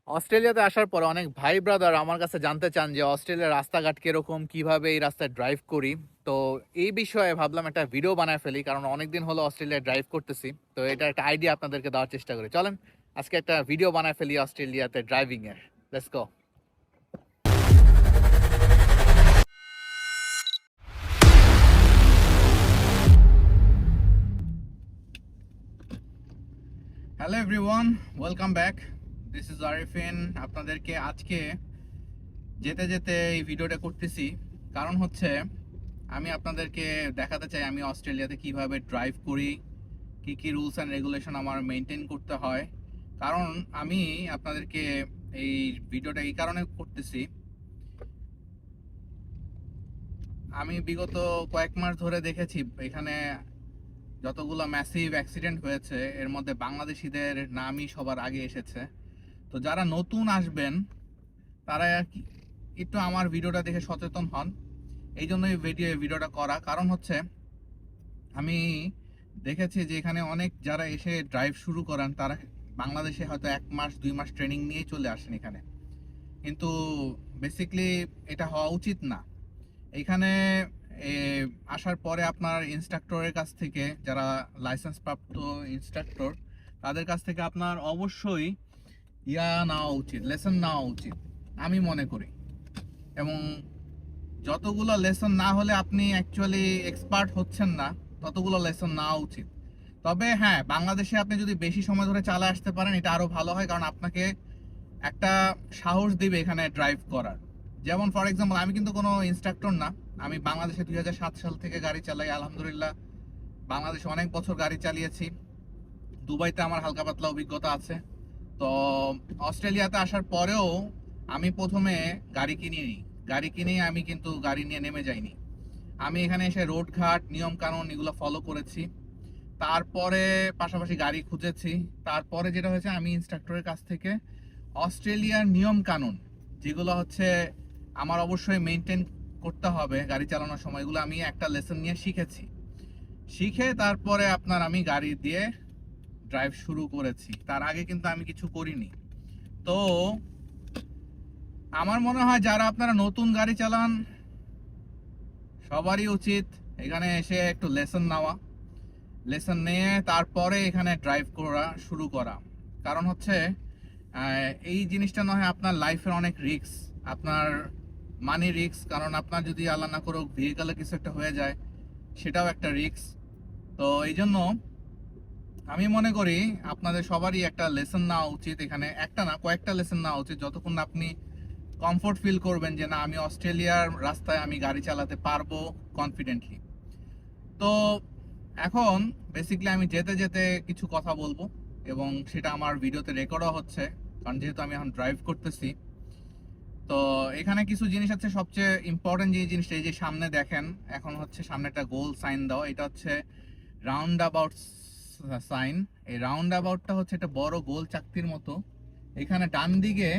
অস্ট্রেলিয়াতে আসার পরে অনেক ভাই ব্রাদার আমার কাছে জানতে চান যে অস্ট্রেলিয়ার রাস্তাঘাট কিরকম, কিভাবে এই রাস্তায় ড্রাইভ করি। তো এই বিষয়ে ভাবলাম একটা ভিডিও বানায় ফেলি, কারণ অনেকদিন হলো অস্ট্রেলিয়ায় ড্রাইভ করতেছি। তো এটা একটা আইডিয়া আপনাদেরকে দেওয়ার চেষ্টা করি। চলেন আজকে একটা ভিডিও বানায় ফেলি অস্ট্রেলিয়াতে ড্রাইভিং এর। Let's go. Hello everyone, welcome back. This is Arifin. আপনাদেরকে আজকে যেতে যেতে এই ভিডিওটা করতেছি, কারণ হচ্ছে আমি আপনাদেরকে দেখাতে চাই আমি অস্ট্রেলিয়াতে কিভাবে ড্রাইভ করি, কি কি রুলস অ্যান্ড রেগুলেশন আমার মেনটেন করতে হয়। কারণ আমি আপনাদেরকে এই ভিডিওটা এই কারণে করতেছি, আমি বিগত কয়েক মাস ধরে দেখেছি এখানে যতগুলো ম্যাসিভ অ্যাক্সিডেন্ট হয়েছে এর মধ্যে বাংলাদেশিদের নামই সবার আগে এসেছে। তো যারা নতুন আসবেন তারা একটু আমার ভিডিওটা দেখে সচেতন হন। এই জন্যই ভিডিওটা করা। কারণ হচ্ছে আমি দেখেছি যে এখানে অনেক যারা এসে ড্রাইভ শুরু করেন তারা বাংলাদেশে হয়তো 1 মাস 2 মাস ট্রেনিং নিয়ে চলে আসেন এখানে, কিন্তু বেসিকলি এটা হওয়া উচিত না। এখানে আসার পরে আপনার ইনস্ট্রাক্টরের কাছ থেকে, যারা লাইসেন্স প্রাপ্ত ইনস্ট্রাক্টর, তাদের কাছ থেকে আপনার অবশ্যই নেওয়া উচিত, লেসন নেওয়া উচিত আমি মনে করি। এবং যতগুলো লেসন না হলে আপনি অ্যাকচুয়ালি এক্সপার্ট হচ্ছেন না, ততগুলো লেসন নেওয়া উচিত। তবে হ্যাঁ, বাংলাদেশে আপনি যদি বেশি সময় ধরে চালা আসতে পারেন এটা আরো ভালো হয়, কারণ আপনাকে একটা সাহস দিবে এখানে ড্রাইভ করার। যেমন ফর এক্সাম্পল, আমি কিন্তু কোনো ইনস্ট্রাক্টর না, আমি বাংলাদেশে 2007 সাল থেকে গাড়ি চালাই। আলহামদুলিল্লাহ বাংলাদেশে অনেক বছর গাড়ি চালিয়েছি। দুবাইতে আমার হালকা পাতলা অভিজ্ঞতা আছে। তো অস্ট্রেলিয়াতে আসার পরেও আমি প্রথমে গাড়ি কিনিনি। গাড়ি কিনেই আমি কিন্তু গাড়ি নিয়ে নেমে যাইনি। আমি এখানে এসে রোডঘাট, নিয়ম কানুন এগুলো ফলো করেছি, তারপরে পাশাপাশি গাড়ি খুঁজেছি। তারপরে যেটা হয়েছে, আমি ইনস্ট্রাক্টরের কাছ থেকে অস্ট্রেলিয়ার নিয়ম কানুন যেগুলো হচ্ছে আমার অবশ্যই মেনটেন করতে হবে গাড়ি চালানোর সময়, এগুলো আমি একটা লেসন নিয়ে শিখেছি। শিখে তারপরে আপনার আমি গাড়ি দিয়ে ড্রাইভ শুরু করেছি। তার আগে কিন্তু আমি কিছু করিনি। তো আমার মনে হয় যারা আপনারা নতুন গাড়ি চালান সবারই উচিত এখানে এসে একটু লেসন নেওয়া, লেসন নিয়ে তারপরে এখানে ড্রাইভ করা শুরু করা। কারণ হচ্ছে এই জিনিসটা না হয় আপনার লাইফের অনেক রিস্ক, আপনার মানি রিস্ক। কারণ আপনার যদি আল্লাহ না করুক ভেহিকলে কিছু একটা হয়ে যায়, সেটাও একটা রিস্ক। তো এই জন্য আমি মনে করি আপনাদের সবারই একটা লেসন নেওয়া উচিত। এখানে একটা না, কয়েকটা লেসন নেওয়া উচিত, যতক্ষণ আপনি কমফোর্ট ফিল করবেন যে না, আমি অস্ট্রেলিয়ার রাস্তায় আমি গাড়ি চালাতে পারবো কনফিডেন্টলি। তো এখন বেসিক্যালি আমি যেতে যেতে কিছু কথা বলবো, এবং সেটা আমার ভিডিওতে রেকর্ডও হচ্ছে, কারণ যেহেতু আমি এখন ড্রাইভ করতেছি। তো এখানে কিছু জিনিস আছে, সবচেয়ে ইম্পর্টেন্ট যে জিনিসটা, এই যে সামনে দেখেন, এখন হচ্ছে সামনে একটা গোল সাইন দেওয়া, এটা হচ্ছে রাউন্ড অ্যাবাউট সাইন। এই রাউন্ড অ্যাবাউটটা হচ্ছে একটা বড় গোল চাকতির মতো। এখানে ডান দিকে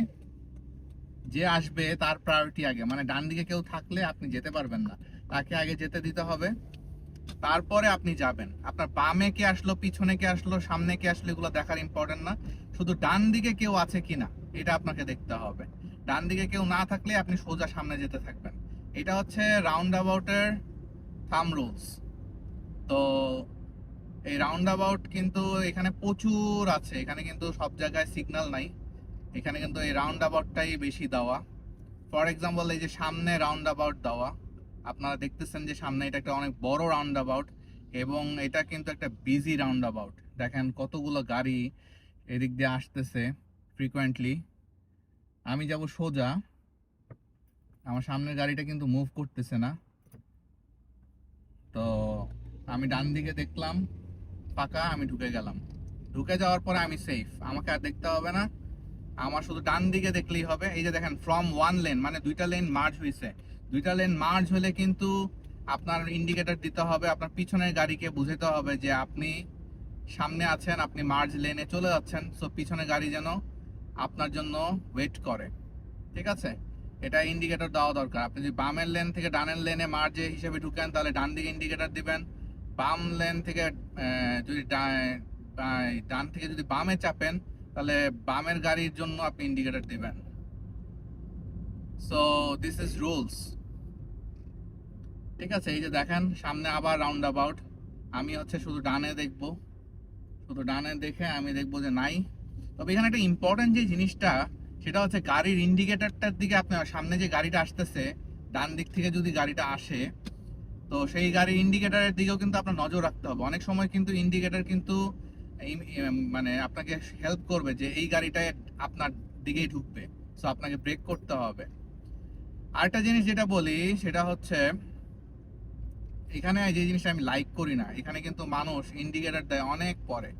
যে আসবে তার প্রায়োরিটি আগে, মানে ডান দিকে কেউ থাকলে আপনি যেতে পারবেন না, তাকে আগে যেতে দিতে হবে, তারপরে আপনি যাবেন। আপনার বামে কে আসলো, পিছনে কে আসলো, সামনে কে আসলো, এগুলো দেখার ইম্পর্টেন্ট না, শুধু ডান দিকে কেউ আছে কিনা এটা আপনাকে দেখতে হবে। ডান দিকে কেউ না থাকলে আপনি সোজা সামনে যেতে থাকবেন। এটা হচ্ছে রাউন্ড অ্যাবাউটের থাম রুলস। তো এই রাউন্ড অ্যাবাউট কিন্তু এখানে প্রচুর আছে, এখানে কিন্তু সব জায়গায় সিগন্যাল নাই, এখানে কিন্তু এই রাউন্ড অ্যাবাউটটাই বেশি দেওয়া। ফর এক্সাম্পল, এই যে সামনে রাউন্ড অ্যাবাউট দেওয়া, আপনারা দেখতেছেন যে সামনে এটা একটা অনেক বড় রাউন্ড অ্যাবাউট, এবং এটা কিন্তু একটা বিজি রাউন্ড অ্যাবাউট। দেখেন কতগুলো গাড়ি এদিক দিয়ে আসতেছে ফ্রিকোয়েন্টলি। আমি যাব সোজা, আমার সামনের গাড়িটা কিন্তু মুভ করতেছে না। তো আমি ডান দিকে দেখলাম ফাঁকা, আমি ঢুকে গেলাম। ঢুকে যাওয়ার পরে আমি সেফ, আমাকে আর দেখতে হবে না, আমার শুধু ডান দিকে দেখলেই হবে। এই যে দেখেন, ফ্রম ওয়ান লেন, মানে দুইটা লেন মার্জ হয়েছে। দুইটা লেন মার্জ হলে কিন্তু আপনার ইন্ডিকেটর দিতে হবে, আপনার পিছনের গাড়িকে বুঝাতে হবে যে আপনি সামনে আছেন, আপনি মার্জ লেনে চলে যাচ্ছেন। সো পিছনের গাড়ি যেন আপনার জন্য ওয়েট করে, ঠিক আছে? এটা ইন্ডিকেটর দেওয়া দরকার। আপনি যদি বামের লেন থেকে ডানের লেনে মার্জে হিসেবে ঢুকেন তাহলে ডান দিকে ইন্ডিকেটর দিবেন। বাম লেন থেকে যদি ডান থেকে যদি বামে চাপেন তাহলে বামের গাড়ির জন্য আপনি ইন্ডিকেটর দিবেন। So this is rules. ঠিক আছে, এই যে দেখেন সামনে আবার রাউন্ড অ্যাবাউট, আমি হচ্ছে শুধু ডানে দেখবো, শুধু ডানে দেখে আমি দেখবো যে নাই। তবে এখানে একটা ইম্পর্টেন্ট যে জিনিসটা, সেটা হচ্ছে গাড়ির ইন্ডিকেটরটার দিকে আপনার সামনে যে গাড়িটা আসতেছে, ডান দিক থেকে যদি গাড়িটা আসে, তো সেই গাড়ির ইন্ডিকেটরের দিকেও কিন্তু আপনার নজর রাখতে হবে। অনেক সময় কিন্তু ইন্ডিকেটর কিন্তু মানে আপনাকে হেল্প করবে যে এই গাড়িটায় আপনার দিকেই ঢুকবে, সো আপনাকে ব্রেক করতে হবে। আরেকটা জিনিস যেটা বলি সেটা হচ্ছে, এখানে যে জিনিসটা আমি লাইক করি না, এখানে কিন্তু মানুষ ইন্ডিকেটর দেয় অনেক পরে।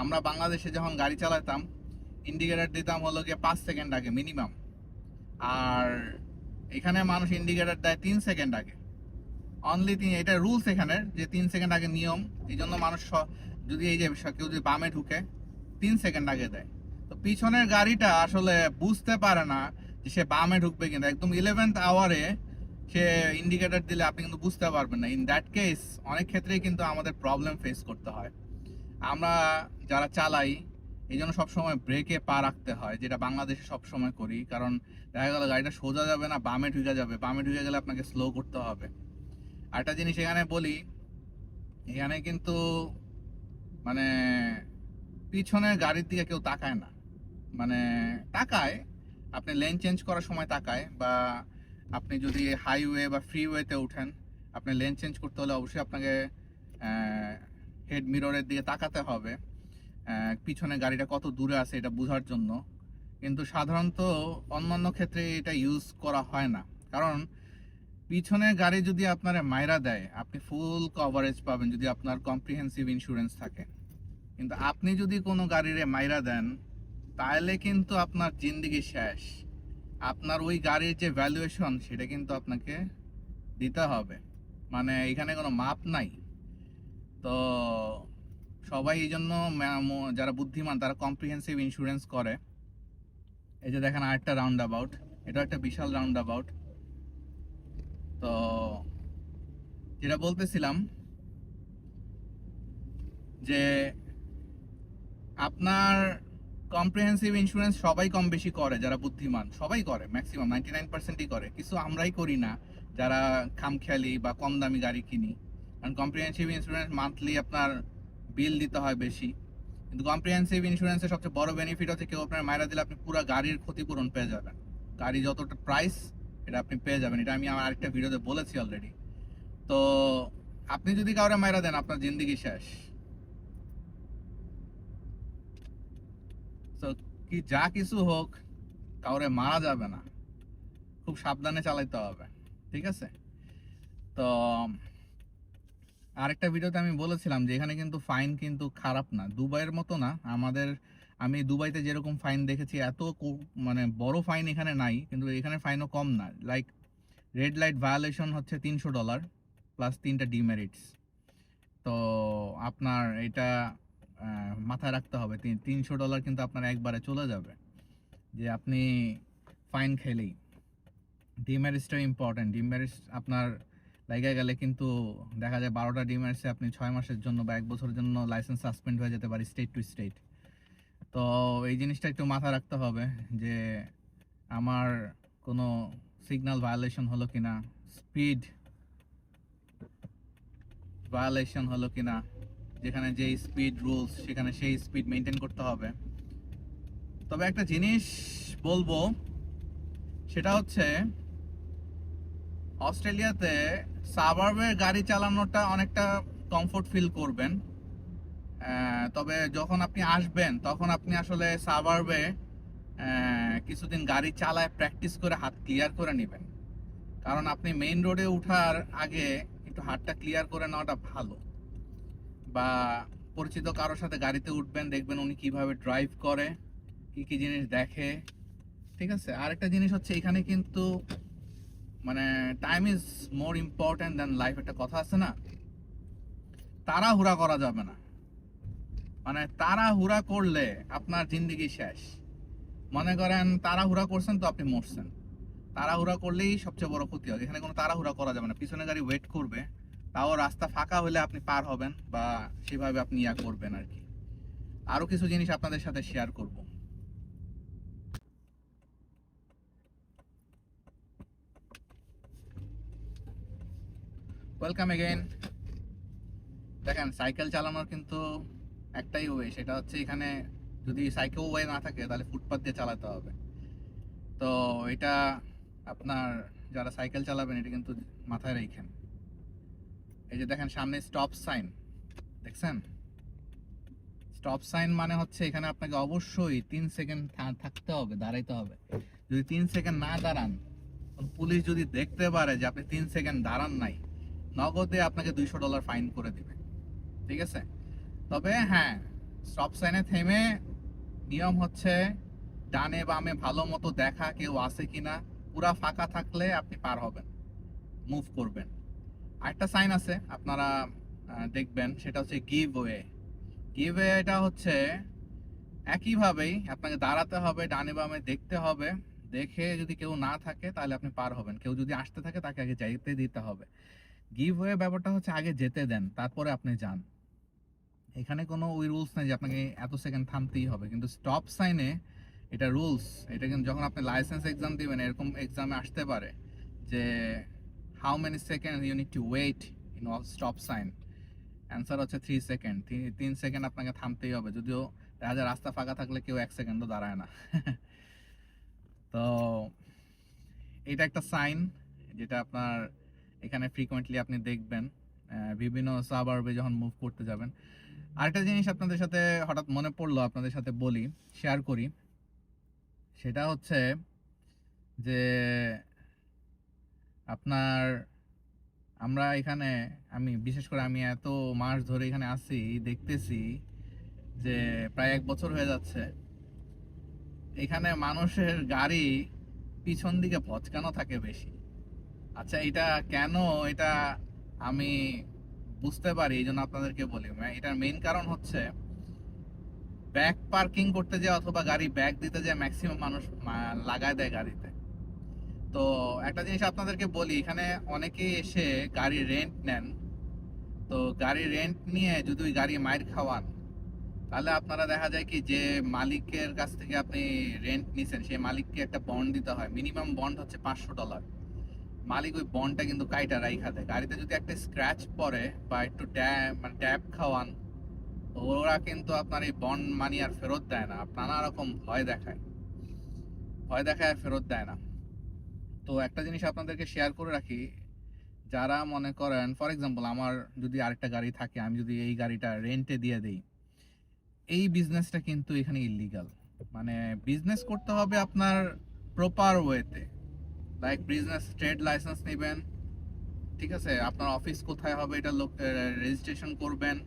আমরা বাংলাদেশে যখন গাড়ি চালাতাম, ইন্ডিকেটর দিতাম হলো গিয়ে 5 সেকেন্ড আগে মিনিমাম, আর এখানে মানুষ ইন্ডিকেটর দেয় 3 সেকেন্ড আগে। অনলি এটা রুলস এখানে যে 3 সেকেন্ড আগে নিয়ম। এই জন্য মানুষ যদি এই যে কেউ যদি বামে ঢুকে 3 সেকেন্ড আগে দেয়, তো পিছনের গাড়িটা আসলে বুঝতে পারে না যে সে বামে ঢুকবে, কিন্তু একদম 11th আওয়ারে সে ইন্ডিকেটর দিলে আপনি কিন্তু বুঝতে পারবেন না। ইন দ্যাট কেস অনেক ক্ষেত্রেই কিন্তু আমাদের প্রবলেম ফেস করতে হয় আমরা যারা চালাই। এই জন্য সবসময় ব্রেকে পা রাখতে হয়, যেটা বাংলাদেশে সবসময় করি। কারণ দেখা গেল গাড়িটা সোজা যাবে না, বামে ঢুকে যাবে, বামে ঢুকে গেলে আপনাকে স্লো করতে হবে। আরেকটা জিনিস এখানে বলি, এখানে কিন্তু মানে পিছনের গাড়ির দিকে কেউ তাকায় না। মানে তাকায়, আপনি লেন চেঞ্জ করার সময় তাকায়, বা আপনি যদি হাইওয়ে বা ফ্রিওয়েতে উঠেন, আপনি লেন চেঞ্জ করতে হলে অবশ্যই আপনাকে হেড মিররের দিকে তাকাতে হবে, পিছনে গাড়িটা কত দূরে আছে এটা বোঝার জন্য। কিন্তু সাধারণত অন্যান্য ক্ষেত্রে এটা ইউজ করা হয় না, কারণ পিছনের গাড়ি যদি আপনার মাইরা দেয়, আপনি ফুল কভারেজ পাবেন যদি আপনার কম্প্রিহেন্সিভ ইন্স্যুরেন্স থাকে। কিন্তু আপনি যদি কোনো গাড়িরে মাইরা দেন, তাহলে কিন্তু আপনার জিন্দেগি শেষ। আপনার ওই গাড়ির যে ভ্যালুয়েশন সেটা কিন্তু আপনাকে দিতে হবে, মানে এখানে কোনো মাপ নাই। তো সবাই এই জন্য যারা বুদ্ধিমান তারা কম্প্রিহেন্সিভ ইন্স্যুরেন্স করে। এই যে দেখেন আরেকটা রাউন্ড অ্যাবাউট, এটা একটা বিশাল রাউন্ড অ্যাবাউট। তো যেটা বলতেছিলাম যে আপনার কম্প্রিহেন্সিভ ইন্স্যুরেন্স সবাই কম বেশি করে, যারা বুদ্ধিমান সবাই করে, ম্যাক্সিমাম 99%ই করে। কিছু আমরাই করি না যারা খামখেয়ালি বা কম দামি গাড়ি কিনি। কারণ কম্প্রিহেন্সিভ ইন্স্যুরেন্স মান্থলি আপনার বিল দিতে হয় বেশি। কিন্তু কম্প্রিহেন্সিভ ইন্স্যুরেন্সের সবচেয়ে বড় বেনিফিট হচ্ছে কেউ আপনার মাইরা দিলে আপনি পুরো গাড়ির ক্ষতিপূরণ পেয়ে যাবেন। গাড়ি যতটা প্রাইস এটা আপনি পেয়ে যাবেন। এটা আমি আমার আরেকটা ভিডিওতে বলেছি অলরেডি। তো আপনি যদি কাউরে মাইরা দেন, আপনার জিন্দেগি শেষ। তো কি যা কিছু হোক, কাউরে মারা যাবে না, খুব সাবধানে চালাইতে হবে, ঠিক আছে? তো আরেকটা ভিডিওতে আমি বলেছিলাম যে এখানে কিন্তু ফাইন কিন্তু খারাপ না, দুবাইয়ের মতো না। আমি দুবাইতে যেরকম ফাইন দেখেছি, এত মানে বড় ফাইন এখানে নাই, কিন্তু এখানে ফাইনও কম না। লাইক রেড লাইট ভায়োলেশন হচ্ছে $300 প্লাস 3টা ডিমেরিটস। তো আপনার এটা মাথায় রাখতে হবে, $300 কিন্তু আপনার একবারে চলে যাবে যে আপনি ফাইন খেলেই। ডিমেরিটসটা ইম্পর্টেন্ট। ডিমেরিটস আপনার লাইগা গেলে কিন্তু দেখা যায় 12টা ডিমেরিটসে আপনি 6 মাসের জন্য বা 1 বছরের জন্য লাইসেন্স সাসপেন্ড হয়ে যেতে পারে স্টেট টু স্টেট। তো এই জিনিসটা একটু মাথায় রাখতে হবে যে আমার কোনো সিগন্যাল ভায়োলেশন হলো কিনা, স্পিড ভায়োলেশন হলো কিনা, যেখানে যেই স্পিড রুলস সেখানে সেই স্পিড মেনটেন করতে হবে। তবে একটা জিনিস বলবো, সেটা হচ্ছে অস্ট্রেলিয়াতে সাবার্বে গাড়ি চালানোটা অনেকটা কমফোর্ট ফিল করবেন। তবে যখন আপনি আসবেন তখন আপনি আসলে সাবার্বে কিছুদিন গাড়ি চালায় প্র্যাকটিস করে হাত ক্লিয়ার করে নেবেন। কারণ আপনি মেইন রোডে ওঠার আগে একটু হাতটা ক্লিয়ার করে নেওয়াটা ভালো। বা পরিচিত কারোর সাথে গাড়িতে উঠবেন, দেখবেন উনি কিভাবে ড্রাইভ করে, কি কি জিনিস দেখে, ঠিক আছে? আরেকটা জিনিস হচ্ছে এখানে কিন্তু মানে time is more important than life, একটা কথা আছে না? তাড়াহুড়া করা যাবে না, মানে তাড়াহুড়া করলে আপনার জিন্দেগি শেষ। মনে করেন তাড়াহুড়া করছেন তো আপনি মরছেন। তাড়াহুড়া করলেই সবচেয়ে বড় ক্ষতি হয়। এখানে কোনো তাড়াহুড়া করা যাবে না, পিছনে গাড়ি ওয়েট করবে, তাও রাস্তা ফাঁকা হলে আপনি পার হবেন বা সেভাবে আপনি করবেন আর কি। আরো কিছু জিনিস আপনাদের সাথে শেয়ার করব। Welcome again. দেখেন সাইকেল চালানোর কিন্তু একটাই ওয়ে, সেটা হচ্ছে এখানে যদি সাইকেল ওয়ে না থাকে তাহলে ফুটপাথ দিয়ে চালাতে হবে। তো এটা আপনার যারা সাইকেল চালাবেন এটা কিন্তু মাথায় রাখেন। এই যে দেখেন সামনে স্টপ সাইন দেখছেন, স্টপ সাইন মানে হচ্ছে এখানে আপনাকে অবশ্যই 3 সেকেন্ড থাকতে হবে, দাঁড়াইতে হবে। যদি 3 সেকেন্ড না দাঁড়ান, পুলিশ যদি দেখতে পারে যে আপনি 3 সেকেন্ড দাঁড়ান নাই, নগদে আপনাকে $200 ফাইন করে দিবে। ঠিক আছে? তবে হ্যাঁ, স্টপ সাইনে থেমে নিয়ম হচ্ছে ডানে বামে ভালো মতো দেখা কেউ আছে কিনা, পুরা ফাঁকা থাকলে আপনি পার হবেন, মুভ করবেন। আরেকটা সাইন আছে আপনারা দেখবেন, সেটা হচ্ছে গিভ ওয়ে। গিভ ওয়ে এটা হচ্ছে একইভাবেই আপনাকে দাঁড়াতে হবে, ডানে বামে দেখতে হবে, দেখে যদি কেউ না থাকে তাহলে আপনি পার হবেন, কেউ যদি আসতে থাকে তাকে আগে যাইতে দিতে হবে। গিভ ওয়ে ব্যাপারটা হচ্ছে আগে যেতে দেন তারপরে আপনি যান। এখানে কোনো ওই রুলস নেই যে আপনাকে এত সেকেন্ড থামতেই হবে, কিন্তু স্টপ সাইনে এটা রুলস। এটা কিন্তু যখন আপনি লাইসেন্স এক্সাম দিবেন এরকম এক্সামে আসতে পারে যে how many second you need to wait in stop sign. Answer হচ্ছে 3 সেকেন্ড। 3 সেকেন্ড আপনাকে থামতেই হবে, যদিও দেখা যায় রাস্তা ফাঁকা থাকলে কেউ 1 সেকেন্ডও দাঁড়ায় না। তো এটা একটা সাইন যেটা আপনার এখানে ফ্রিকোয়েন্টলি আপনি দেখবেন বিভিন্ন সাবারবে যখন মুভ করতে যাবেন। আরেকটা জিনিস আপনাদের সাথে হঠাৎ মনে পড়লো, আপনাদের সাথে বলি, শেয়ার করি। সেটা হচ্ছে যে আপনার আমরা এখানে, আমি বিশেষ করে আমি এত মাস ধরে এখানে আছি, দেখতেছি যে প্রায় 1 বছর হয়ে যাচ্ছে এখানে মানুষের গাড়ি পিছন দিকে ভচকানো থাকে বেশি। আচ্ছা এটা কেন, এটা আমি বুঝতে পারি, এই জন্য আপনাদেরকে বলি। এটার মেইন কারণ হচ্ছে ব্যাক পার্কিং করতে যায় অথবা গাড়ি ব্যাক দিতে যায় ম্যাক্সিমাম মানুষ লাগায় দেয় গাড়িতে। তো একটা জিনিস আপনাদেরকে বলি, এখানে অনেকে এসে গাড়ি রেন্ট নেন। তো গাড়ি রেন্ট নিয়ে যদি ওই গাড়ি মাইর খাওয়ান, তাহলে আপনারা দেখা যায় কি যে মালিকের কাছ থেকে আপনি রেন্ট নিছেন, সেই মালিককে একটা বন্ড দিতে হয়। মিনিমাম বন্ড হচ্ছে $500। মালিক ওই বন্ডটা কিন্তু কাইটা রাইখা দেয়। গাড়িতে যদি একটা স্ক্র্যাচ পড়ে বা একটু ট্যাপ খাওয়ান, ওরা কিন্তু আপনার এই বন্ড মানি আর ফেরত দেয় না, নানা রকম ভয় দেখায় ফেরত দেয় না। তো একটা জিনিস আপনাদেরকে শেয়ার করে রাখি, যারা মনে করেন ফর এক্সাম্পল আমার যদি আরেকটা গাড়ি থাকে, আমি যদি এই গাড়িটা রেন্টে দিয়ে দেই, এই বিজনেসটা কিন্তু এখানে ইল্লিগাল। মানে বিজনেস করতে হবে আপনার প্রপার ওয়েতে, লাইক বিজনেস ট্রেড লাইসেন্স নেবেন, ঠিক আছে, আপনার অফিস কোথায় হবে এটা রেজিস্ট্রেশন করবেন,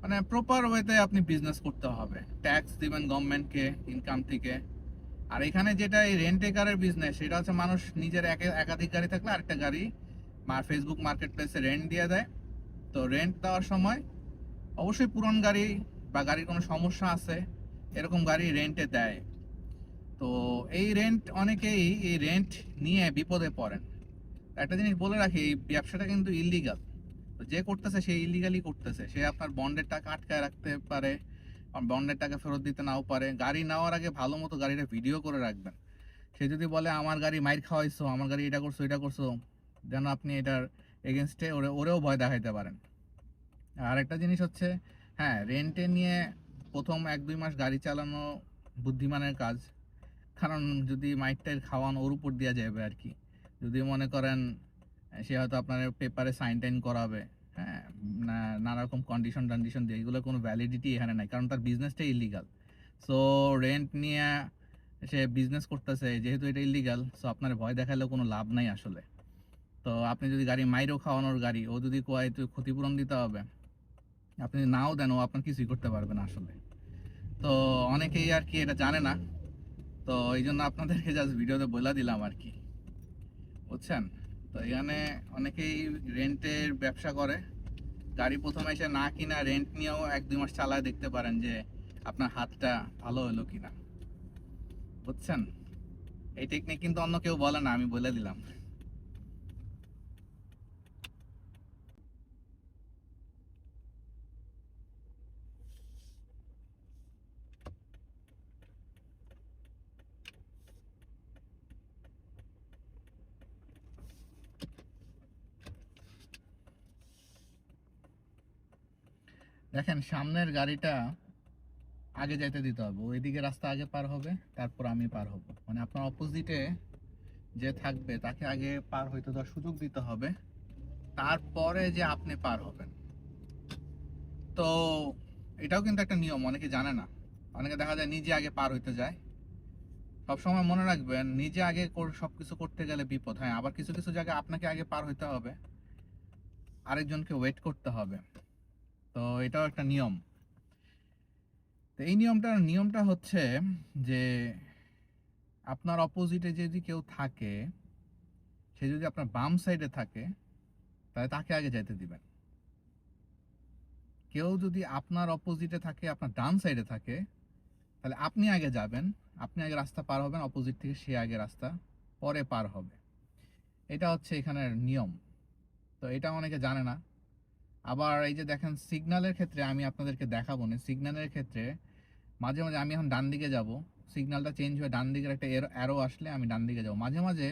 মানে প্রপার ওয়েতে আপনি বিজনেস করতে হবে, ট্যাক্স দিবেন গভর্নমেন্টকে ইনকাম থেকে। আর এখানে যেটা এই রেন্ট একারের বিজনেস, সেটা হচ্ছে মানুষ নিজের একাধিক গাড়ি থাকলে আরেকটা গাড়ি ফেসবুক মার্কেট প্লেসে রেন্ট দিয়ে দেয়। তো রেন্ট দেওয়ার সময় অবশ্যই পুরনো গাড়ি বা গাড়ির কোনো সমস্যা আছে এরকম গাড়ি রেন্টে দেয়। তো এই রেন্ট, অনেকেই এই রেন্ট নিয়ে বিপদে পড়েন। একটা জিনিস বলে রাখি, এই ব্যবসাটা কিন্তু ইল্লিগাল। তো যে করতেছে সে ইল্লিগালি করতেছে, সে আপনার বন্ডের টাকা আটকায় রাখতে পারে, বন্ডের টাকা ফেরত দিতে নাও পারে। গাড়ি নেওয়ার আগে ভালো মতো গাড়িটা ভিডিও করে রাখবেন। সে যদি বলে আমার গাড়ি মাইর খাওয়াইছো, আমার গাড়ি এটা করছো এটা করছো, যেন আপনি এটার এগেনস্টে ওরেও ভয় দেখাইতে পারেন। আর একটা জিনিস হচ্ছে, হ্যাঁ রেন্টে নিয়ে প্রথম 1-2 মাস গাড়ি চালানো বুদ্ধিমানের কাজ। কারণ যদি মাইটটাইর খাওয়ান ওর উপর দেওয়া যাবে আর কি। যদি মনে করেন সে হয়তো আপনার পেপারে সাইন টাইন করাবে, হ্যাঁ, নানা রকম কন্ডিশন দিয়ে, এগুলো কোনো ভ্যালিডিটি এখানে নাই, কারণ তার বিজনেসটাই ইলিগাল। সো রেন্ট নিয়ে সে বিজনেস করতেছে, যেহেতু এটা ইলিগাল, সো আপনার ভয় দেখালেও কোনো লাভ নাই আসলে। তো আপনি যদি গাড়ি মাইরও খাওয়ানোর গাড়ি, ও যদি কয় তো ক্ষতিপূরণ দিতে হবে, আপনি নাও দেন, ও আপনার কিছুই করতে পারবে না আসলে। তো অনেকেই আর কি এটা জানে না। তো এই জন্য আপনাদেরকে জাস্ট ভিডিওতে বলে দিলাম আর কি, বুঝছেন? তো এখানে অনেকেই রেন্টের ব্যবসা করে। গাড়ি প্রথমে এসে না কিনা রেন্ট নিয়েও 1-2 মাস চালায় দেখতে পারেন যে আপনার হাতটা ভালো হলো কিনা, বুঝছেন? এই টেকনিক কিন্তু অন্য কেউ বলে না, আমি বলে দিলাম। দেখেন সামনের গাড়িটা আগে যাইতে দিতে হবে, ওইদিকে রাস্তা আগে পার হবে, তারপর আমি পার হব। মানে আপনার অপোজিটে যে থাকবে তাকে আগে পার হইতে দেওয়ার সুযোগ দিতে হবে, তারপরে যে আপনি পার হবেন। তো এটাও কিন্তু একটা নিয়ম, অনেকে জানে না। অনেকে দেখা যায় নিজে আগে পার হইতে যায়। সবসময় মনে রাখবেন, নিজে আগে সবকিছু করতে গেলে বিপদ। হ্যাঁ, আবার কিছু কিছু জায়গায় আপনাকে আগে পার হইতে হবে, আরেকজনকে ওয়েট করতে হবে। তো এটাও একটা নিয়ম। তো এই নিয়মটা হচ্ছে যে আপনার অপোজিটে যদি কেউ থাকে, সে যদি আপনার বাম সাইডে থাকে, তাহলে তাকে আগে যেতে দিবেন। কেউ যদি আপনার অপোজিটে থাকে, আপনার ডান সাইডে থাকে, তাহলে আপনি আগে যাবেন, আপনি আগে রাস্তা পার হবেন, অপোজিট থেকে সে আগে রাস্তা পরে পার হবে। এটা হচ্ছে এখানের নিয়ম। তো এটা অনেকে জানে না। আবার এই যে দেখেন সিগন্যালের ক্ষেত্রে আমি আপনাদেরকে দেখাবো না। সিগন্যালের ক্ষেত্রে মাঝে মাঝে আমি এখন ডান দিকে যাব, সিগন্যালটা চেঞ্জ হয়ে ডান দিকের একটা অ্যারো আসলে আমি ডান দিকে যাব। মাঝে মাঝে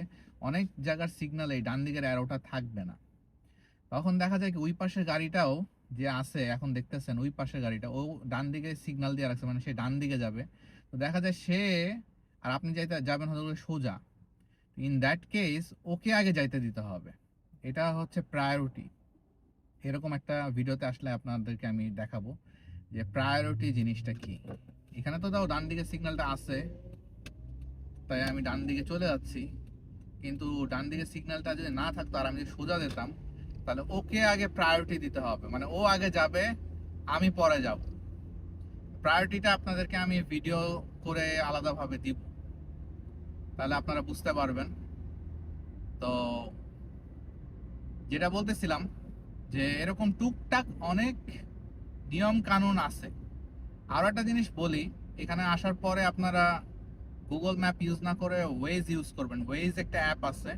অনেক জায়গার সিগন্যালে ডান দিকের অ্যারোটা থাকবে না, তখন দেখা যায় কি ওই পাশের গাড়িটাও যে আছে, এখন দেখতেছেন ওই পাশের গাড়িটা ও ডান দিকে সিগন্যাল দিয়ে রাখছে, মানে সে ডান দিকে যাবে। তো দেখা যায় সে আর আপনি যাবেন হয়তো সোজা। ইন দ্যাট কেস ওকে আগে যাইতে দিতে হবে। এটা হচ্ছে প্রায়োরিটি। এরকম একটা ভিডিওতে আসলে আপনাদেরকে আমি দেখাবো যে প্রায়োরিটি জিনিসটা কি। এখানে তো তাও ডান দিকে সিগন্যালটা আছে, তাই আমি ডান দিকে চলে যাচ্ছি। কিন্তু ডান দিকে সিগন্যালটা যদি না থাকতো আর আমি যদি সোজা যেতাম, তাহলে ওকে আগে প্রায়োরিটি দিতে হবে। মানে ও আগে যাবে, আমি পরে যাব। প্রায়োরিটিটা আপনাদেরকে আমি ভিডিও করে আলাদাভাবে দিব, তাহলে আপনারা বুঝতে পারবেন। তো যেটা বলতেছিলাম যে এরকম টুকটাক অনেক নিয়ম কানুন আছে। আরো একটা জিনিস বলি, এখানে আসার পরে আপনারা গুগল ম্যাপ ইউজ না করে ওয়েজ ইউজ করবেন। ওয়েজ একটা অ্যাপ আছে,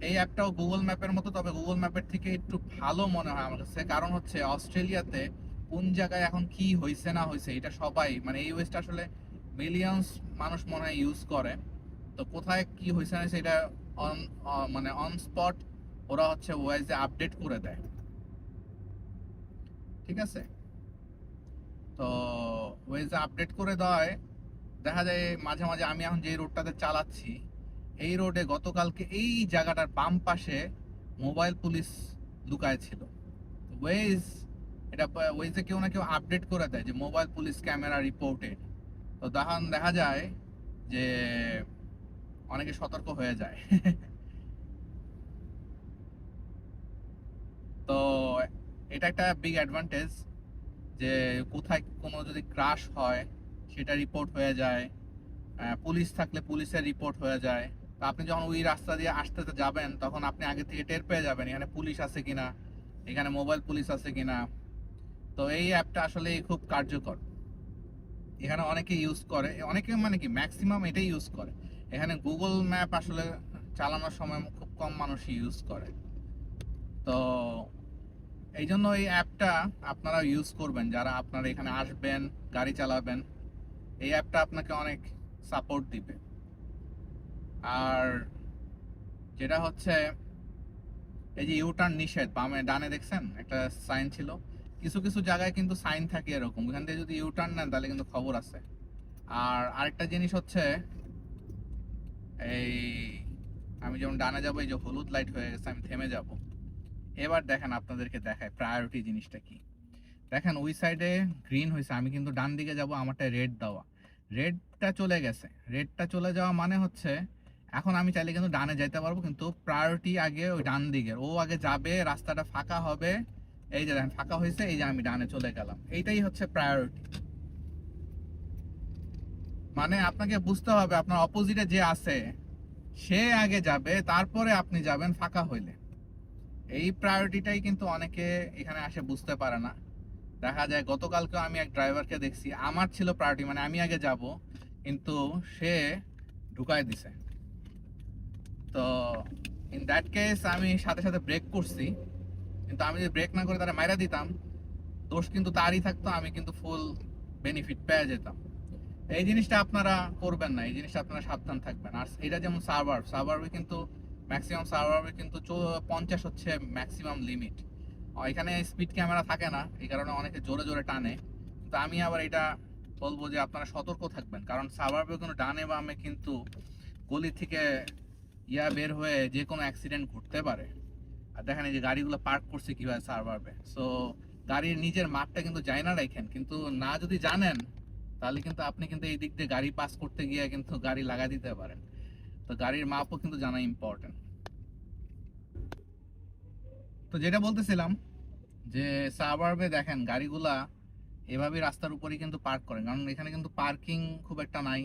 এই অ্যাপটাও গুগল ম্যাপের মতো, তবে গুগল ম্যাপের থেকে একটু ভালো মনে হয় আমার কাছে। কারণ হচ্ছে অস্ট্রেলিয়াতে কোন জায়গায় এখন কি হয়েছে না হয়েছে এটা সবাই, মানে এই ওয়েজটা আসলে মিলিয়ন্স মানুষ মনে হয় ইউজ করে। তো কোথায় কি হয়েছে না হয়েছে এটা অন মানে অন স্পট ওরা হচ্ছে ওয়েজে আপডেট করে দেয়। ঠিক আছে? তো ওয়েজে আপডেট করে দেওয়ায় দেখা যায় মাঝে মাঝে আমি এখন যে রোডটাতে চালাচ্ছি, এই রোডে গতকালকে এই জায়গাটার বাম পাশে মোবাইল পুলিশ লুকায় ছিল। ওয়েজ এটা ওয়েজে কেউ না কেউ আপডেট করে দেয় যে মোবাইল পুলিশ ক্যামেরা রিপোর্টেড। তো তখন দেখা যায় যে অনেকে সতর্ক হয়ে যায়। তো এটা একটা বিগ অ্যাডভান্টেজ যে কোথায় কোনো যদি ক্রাশ হয় সেটা রিপোর্ট হয়ে যায়, পুলিশ থাকলে পুলিশের রিপোর্ট হয়ে যায়। তো আপনি যখন ওই রাস্তা দিয়ে আসতে যাবেন তখন আপনি আগে থেকে টের পেয়ে যাবেন এখানে পুলিশ আছে কিনা, এখানে মোবাইল পুলিশ আছে কিনা। তো এই অ্যাপটা আসলে খুব কার্যকর। এখানে অনেকে ইউজ করে, অনেকে মানে কি ম্যাক্সিমাম এটাই ইউজ করে। এখানে গুগল ম্যাপ আসলে চালানোর সময় খুব কম মানুষই ইউজ করে। তো এই জন্য এই অ্যাপটা আপনারা ইউজ করবেন যারা আপনারা এখানে আসবেন, গাড়ি চালাবেন। এই অ্যাপটা আপনাকে অনেক সাপোর্ট দিবে। আর যেটা হচ্ছে এই যে ইউটার্ন নিষেধ, বামে ডানে দেখছেন একটা সাইন ছিল, কিছু কিছু জায়গায় কিন্তু সাইন থাকে এরকম, ওখান থেকে যদি ইউটার্ন নেন তাহলে কিন্তু খবর আছে। আর আরেকটা জিনিস হচ্ছে এই আমি যেমন ডানে যাবো, এই যে হলুদ লাইট হয়ে গেছে, আমি থেমে যাব। এবার দেখেন আপনাদেরকে দেখায় প্রায়োরিটি জিনিসটা কি। দেখেন ওই সাইডে গ্রিন হয়েছে, আমি কিন্তু ডান দিকে যাব, আমারটা রেড দেওয়া। রেডটা চলে গেছে, রেডটা চলে যাওয়া মানে হচ্ছে এখন আমি চাইলে কিন্তু ডানে যেতে পারবো, কিন্তু প্রায়োরিটি আগে ওই ডান দিকের, ও আগে যাবে, রাস্তাটা ফাঁকা হবে। এই যে দেখেন ফাঁকা হয়েছে, এই যে আমি ডানে চলে গেলাম, এইটাই হচ্ছে প্রায়োরিটি। মানে আপনাকে বুঝতে হবে আপনার অপোজিটে যে আছে সে আগে যাবে, তারপরে আপনি যাবেন ফাঁকা হইলে। এই প্রায়োরিটিটাই কিন্তু অনেকে এখানে আসে বুঝতে পারে না। দেখা যায় গতকালকে আমি এক ড্রাইভারকে দেখছি, আমার ছিল প্রায়োরিটি, মানে আমি আগে যাব, কিন্তু সে ঢুকাই দিছে। তো ইন দ্যাট কেস আমি সাথে সাথে ব্রেক করছি, কিন্তু আমি যদি ব্রেক না করে তারা মাইরা দিতাম, দোষ কিন্তু তারই থাকতো, আমি কিন্তু ফুল বেনিফিট পেয়ে যেতাম। এই জিনিসটা আপনারা করবেন না, এই জিনিসটা আপনারা সাবধান থাকবেন। আর এটা যেমন সার্ভার কিন্তু ম্যাক্সিমাম সার্ভার কিন্তু 50 হচ্ছে ম্যাক্সিমাম লিমিট। এখানে স্পিড ক্যামেরা থাকে না, এই কারণে অনেকে জোরে জোরে টানে। তো আমি আবার এটা বলবো যে আপনারা সতর্ক থাকবেন, কারণ সাভাবে কোনো ডানে বামে কিন্তু গলি থেকে বের হয়ে যে কোনো অ্যাক্সিডেন্ট ঘটতে পারে। আর দেখেন এই যে গাড়িগুলো পার্ক করছে কিভাবে সাভাবে। সো গাড়ির নিজের মাপটা কিন্তু যায় না রাখেন, কিন্তু না যদি জানেন তাহলে কিন্তু আপনি কিন্তু এই দিক দিয়ে গাড়ি পাস করতে গিয়ে কিন্তু গাড়ি লাগা দিতে পারেন। তো গাড়ির মাপও কিন্তু জানা ইম্পর্টেন্ট। তো যেটা বলতেছিলাম যে সাভাবে দেখেন গাড়িগুলা এভাবে রাস্তার উপরেই কিন্তু পার্ক করে, কারণ এখানে কিন্তু পার্কিং খুব একটা নাই,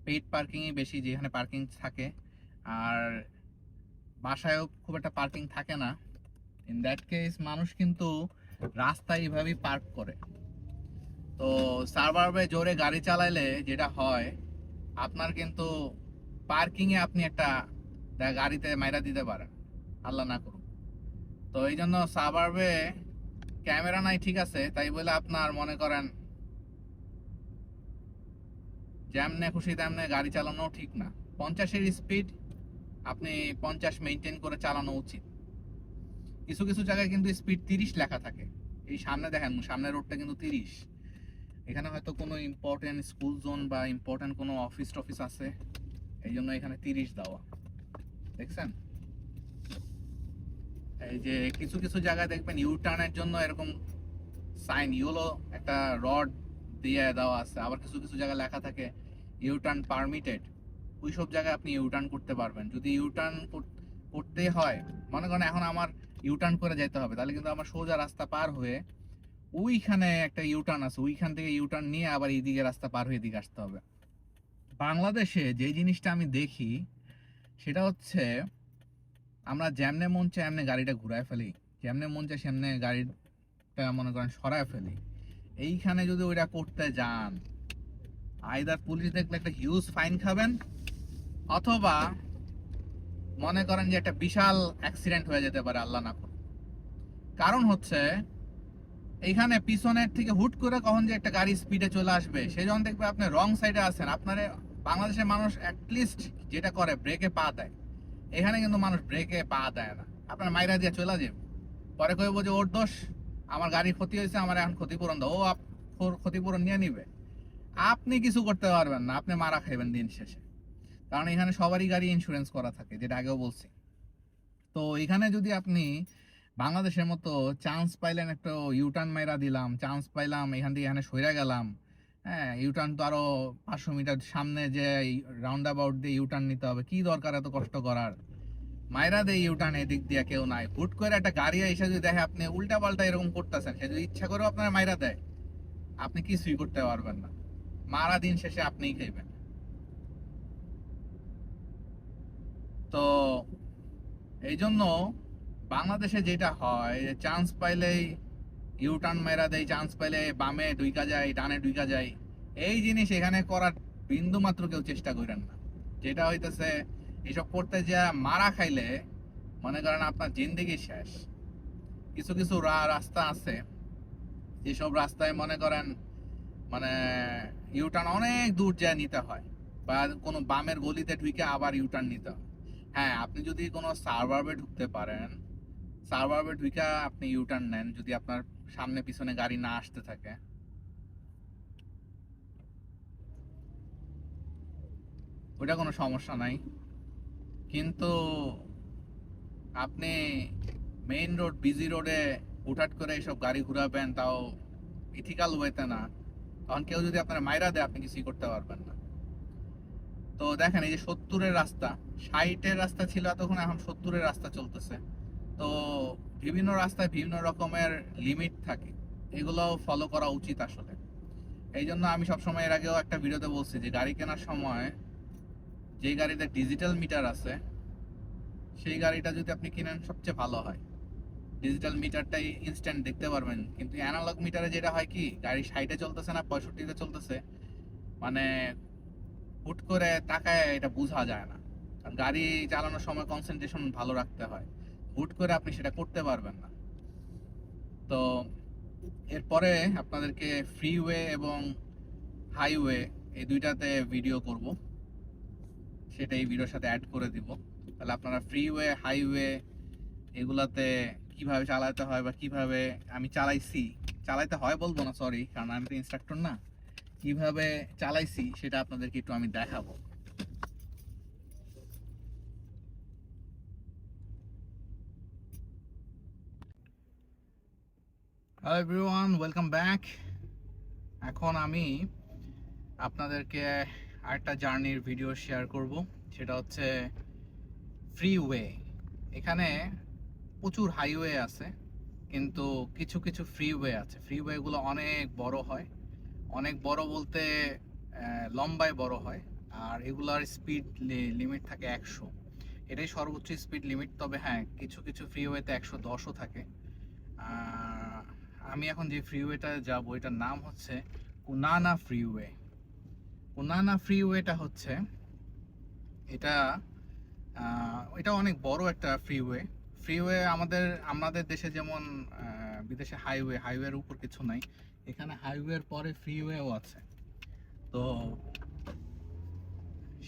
পেইড পার্কিংই বেশি যেখানে পার্কিং থাকে। আর বাসায়ও খুব একটা পার্কিং থাকে না। ইন দ্যাট কেস মানুষ কিন্তু রাস্তায় এইভাবেই পার্ক করে। তো সাভাবে জোরে গাড়ি চালাইলে যেটা হয়, আপনার কিন্তু পার্কিংয়ে আপনি একটা গাড়িতে মাইরা দিতে পারেন, আল্লাহ না করুন। তো এই জন্য সাভাবে ক্যামেরা নাই ঠিক আছে, তাই বলে আপনার মনে করেন যেমনে খুশি তেমনে গাড়ি চালানো ঠিক না। 50-এর স্পিড আপনি 50 মেনটেন করে চালানো উচিত। কিছু কিছু জায়গায় কিন্তু স্পিড 30 লেখা থাকে। এই সামনে দেখেন, সামনের রোডটা কিন্তু 30। এখানে হয়তো কোনো ইম্পর্টেন্ট স্কুল জোন বা ইম্পর্টেন্ট কোনো অফিস টফিস আছে, এই জন্য এখানে 30 দেওয়া, দেখছেন। এই যে কিছু কিছু জায়গায় দেখবেন ইউ টার্নের জন্য এরকম সাইন ইয়েলো একটা রড দিয়ে দেওয়া আছে, আবার কিছু কিছু জায়গায় লেখা থাকে ইউ টার্ন পারমিটেড। ওই সব জায়গায় আপনি ইউ টার্ন করতে পারবেন। যদি ইউ টার্ন করতে হয়, মনে করেন এখন আমার ইউ টার্ন করে যেতে হবে, তাহলে কিন্তু আমার সোজা রাস্তা পার হয়ে ওইখানে একটা ইউ টার্ন আছে, ওইখান থেকে ইউ টার্ন নিয়ে আবার এইদিকে রাস্তা পার হয়ে এদিকে আসতে হবে। বাংলাদেশে যে জিনিসটা আমি দেখি সেটা হচ্ছে আমরা যেমনে মন চায় এমনি গাড়িটা ঘুরায় ফেলি, যেমনে মন চায় সেমনে গাড়িটা মনে করেন সরায় ফেলি। এইখানে যদি ওইটা করতে যান, আইদার পুলিশ দেখলে একটা হিউজ ফাইন খাবেন, অথবা মনে করেন যে একটা বিশাল অ্যাক্সিডেন্ট হয়ে যেতে পারে, আল্লাহ না করুন। কারণ হচ্ছে এইখানে পিছনের থেকে হুট করে কখন যে একটা গাড়ি স্পিডে চলে আসবে, সে যখন দেখবে আপনি রং সাইডে আছেন, আপনার বাংলাদেশের মানুষ অ্যাটলিস্ট যেটা করে ব্রেকে পা দেয়, এখানে কিন্তু মানুষ ব্রেকে পা দেয় না, আপনার মাইরা দিয়ে চলে যাবে। পরে কইব যে ওর দোষ, আমার গাড়ির ক্ষতি হয়েছে, আমার এখন ক্ষতিপূরণ দাও। ও ক্ষতিপূরণ নিয়ে নিবে, আপনি কিছু করতে পারবেন না, আপনি মারা খাইবেন দিন শেষে। কারণ এখানে সবারই গাড়ি ইন্স্যুরেন্স করা থাকে, যেটা আগেও বলছি। তো এখানে যদি আপনি বাংলাদেশের মতো চান্স পাইলেন, একটা ইউটার্ন মাইরা দিলাম, চান্স পাইলাম এখান থেকে এখানে সইরা গেলাম, হ্যাঁ ইউটার্ন তো আরো 500 মিটার সামনে যে রাউন্ড অ্যাবাউট দিয়ে ইউটার্ন নিতে হবে, কি দরকার এত কষ্ট করার। মাইরা দেয় ইউটার্ন, এদিক দিয়ে কেউ নাই, হুট করে একটা গাড়ি এসে যদি দেখে আপনি উল্টা পাল্টা এরকম করতেছেন, সে যদি ইচ্ছা করেও আপনার মাইরা দেয়, আপনি কিছুই করতে পারবেন না, মারা দিন শেষে আপনিই খাইবেন। তো এই জন্য বাংলাদেশে যেটা হয়, চান্স পাইলেই ইউটার্ন মেরা দেয়, চান্স পাইলে বামে ঢুইকা যায়, ডানে ঢুইকা যায়। এই জিনিস এখানে করার বিন্দু মাত্র কেউ চেষ্টা করেন না। যেটা হইতেছে এসব করতে যা মারা খাইলে মনে করেন আপনার জিন্দেগি শেষ। কিছু কিছু রাস্তা আছে, যেসব রাস্তায় মনে করেন মানে ইউটার্ন অনেক দূর যায় নিতে হয়, বা কোনো বামের গলিতে ঢুকে আবার ইউটার্ন নিতে হয়। হ্যাঁ, আপনি যদি কোনো সার্ভারে ঢুকতে পারেন, সার্ভারে ঢুকে আপনি ইউটার্ন নেন, যদি আপনার সামনে পিছনে গাড়ি না আসতে থাকে, ওইটা কোনো সমস্যা নাই। কিন্তু আপনি মেইন রোড বিজি রোডে হুটহাট করে এইসব গাড়ি ঘুরাবেন, তাও ইথিক্যাল ওয়েতে না, তখন কেউ যদি আপনার মাইরা দেয় আপনি কিছুই করতে পারবেন না। তো দেখেন এই যে 70-এর রাস্তা, 60-এর রাস্তা ছিল তখন, এখন 70-এর রাস্তা চলতেছে। তো বিভিন্ন রাস্তায় বিভিন্ন রকমের লিমিট থাকে, এগুলো ফলো করা উচিত আসলে। এই জন্য আমি সবসময় এর আগেও একটা ভিডিওতে বলছি যে গাড়ি কেনার সময় যে গাড়িতে ডিজিটাল মিটার আছে সেই গাড়িটা যদি আপনি কিনেন সবচেয়ে ভালো হয়। ডিজিটাল মিটারটাই ইনস্ট্যান্ট দেখতে পারবেন, কিন্তু অ্যানালগ মিটারে যেটা হয় কি, গাড়ি 60-এ চলতেছে না 65-তে চলতেছে, মানে হুট করে তাকায় এটা বোঝা যায় না। কারণ গাড়ি চালানোর সময় কনসেন্ট্রেশন ভালো রাখতে হয়, হুট করে আপনি সেটা করতে পারবেন না। তো এরপরে আপনাদেরকে ফ্রিওয়ে এবং হাইওয়ে এই দুইটাতে ভিডিও করব, সেটা এই ভিডিওর সাথে অ্যাড করে দিব। তাহলে আপনারা ফ্রিওয়ে হাইওয়ে এগুলাতে কিভাবে চালাতে হয় বা কিভাবে আমি চালাইতে হয় বলবো না, সরি, কারণ আমি তো ইনস্ট্রাক্টর না। কিভাবে চালাইছি সেটা আপনাদেরকে একটু আমি দেখাবো। Hello everyone, welcome back. এখন আমি আপনাদেরকে আরেকটা জার্নির ভিডিও শেয়ার করব, সেটা হচ্ছে ফ্রিওয়ে। এখানে প্রচুর হাইওয়ে আছে, কিন্তু কিছু কিছু ফ্রিওয়ে আছে। ফ্রিওয়েগুলো অনেক বড় হয়, অনেক বড় বলতে লম্বায় বড় হয়। আর এগুলার স্পিড লিমিট থাকে 100, এটাই সর্বোচ্চ স্পিড লিমিট। তবে হ্যাঁ, কিছু কিছু ফ্রিওয়েতে 110ও থাকে। আমি এখন যে ফ্রিওয়েটা যাব এটার নাম হচ্ছে কুনানা ফ্রিওয়ে। কুনানা ফ্রিওয়েটা হচ্ছে এটা এটা অনেক বড় একটা ফ্রিওয়ে। ফ্রিওয়ে আমাদের দেশে যেমন বিদেশে হাইওয়ের উপর কিছু নাই, এখানে হাইওয়ের পরে ফ্রিওয়েও আছে। তো